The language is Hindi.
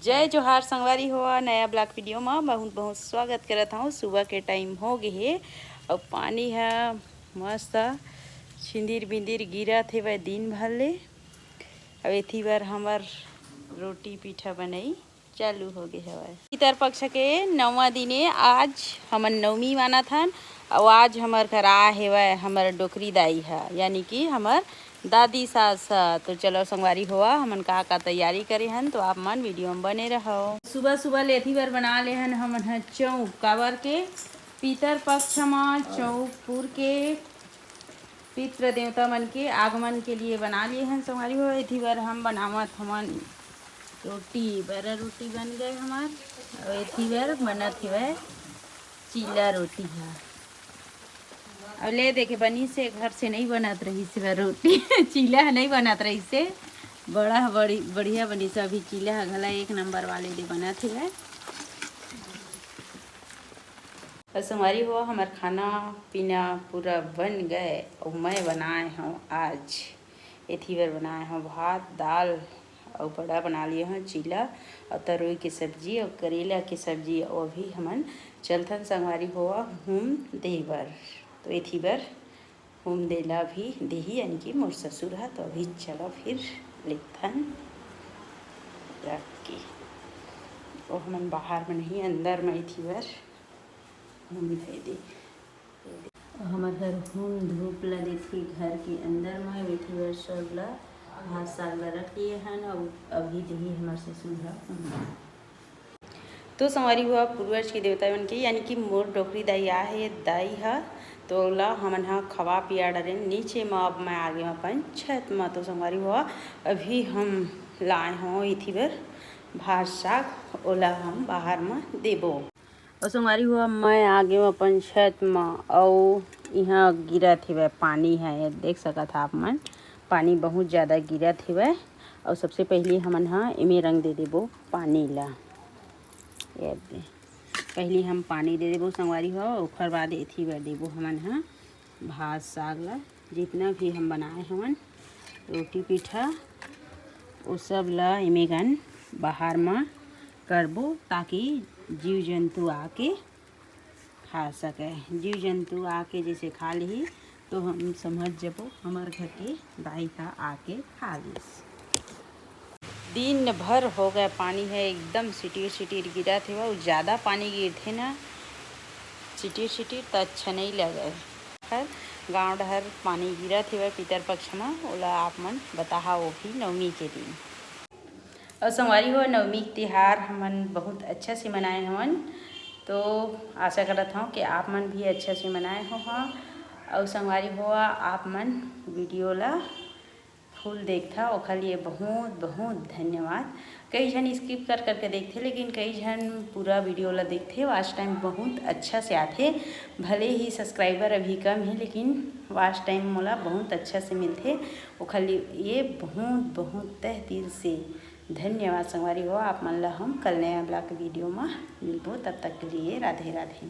जय जोहार संगवारी हो नया ब्लॉग वीडियो में बहुत बहुत स्वागत करत हूँ। सुबह के टाइम हो गए है और पानी है मस्त छिंदिर बिंदिर गिरत है वह दिन भर ले। अब एथी बार हमार रोटी पीठा बनाई चालू हो गए है। पितर पक्ष के 9वां दिने आज हमन नवमी माना था और आज हमार घर आ है हमार डोकरी दाई है यानी कि हमार दादी सास। तो चलो संगवारी हुआ हमन का तैयारी करे हन तो आप मन वीडियो में बने रहो। सुबह सुबह लेथी बार बना ले हन हमन चौक काबर के पितर पक्ष में चौक पुर के पितृ देवता मन के आगमन के लिए बना लिए हैं संगवारी हो। एथी बार हम बनावत हमन रोटी बरा रोटी बन गए हमार और एथी बार बनत है चीला रोटी है। अब ले देखे बनी से घर से नहीं बनत रही से रोटी चीला नहीं बनत रही से बड़ा बढ़िया बनी से अभी चीला गला एक नंबर वाले दे बनत है। संगवारी हो हमार खाना पीना पूरा बन गए और मैं बनाए हूँ आज एथी बार बनाए हूँ भात दाल और बड़ा बना लिए हैं चीला और तरोई की सब्जी और करेला की सब्जी और भी हमन चलथन संगवारी हुआ हम देवर। तो एथी बार हम देला भी देही यानी कि मोर ससुर है तो अभी चलो फिर लेथन रख के और हमन बाहर में नहीं अंदर में एथी बार हम दे दे हमार घर हम धूप ला देथी घर के अंदर में एथी बार सब ला भात साग ला रख लिए हन और अभी देही हमार ससुर है। तो संवारी हुआ पूर्वज के देवता मन के यानी कि मोर डोकरी दाई आ है दाई है तो ला हमन हा खवा पिया डरे नीचे में अब मैं आगे में अपन छत में। तो संगवारी हुआ अभी हम लाए हों इथी बार भात साग ओला हम बाहर में देबो। और संगवारी हुआ मैं आगे में अपन छत में और यहाँ गिरा थे पानी है देख सका था आप मन पानी बहुत ज़्यादा गिरा थे और सबसे पहले हमन हा इमे रंग दे देबो पानी ला ये पहले हम पानी दे देबो संगवारी हो ओखर बाद एथी बार देबो हमन हा भात साग ला जितना भी हम बनाए हमन रोटी पीठा वो सब ला इमे गन बाहर में करबो ताकि जीव जंतु आके खा सके। जीव जंतु आके जैसे खा ली तो हम समझ जबो हमार घर के दाई का आके खा लीस। दिन भर हो गया पानी है एकदम सिटीर सिटीर गिरा थे वो ज़्यादा पानी गिरते ना सिटीर सिटीर तो अच्छा नहीं लगे। खैर गाँव डहर पानी गिरा थे वह पितर पक्ष में ओला आप मन बताहा वो भी नवमी के दिन। और संगवारी हो नवमी तिहार हमन बहुत अच्छा से मनाए हमन तो आशा करत हूँ कि आप मन भी अच्छा से मनाए हो। हाँ और संगवारी हुआ आप मन वीडियो ला फुल देखता ओखर लिए बहुत बहुत धन्यवाद। कई जन स्किप कर करके देखते लेकिन कई जन पूरा वीडियो ला देखते वाच टाइम बहुत अच्छा से आते। भले ही सब्सक्राइबर अभी कम है लेकिन वाच टाइम मोला बहुत अच्छा से मिलते ओखर लिए ये बहुत बहुत तह दिल से धन्यवाद। संगवारी हो आप मन ला हम कल नया ब्लॉग वीडियो में मिलबो तब तक के लिए राधे राधे।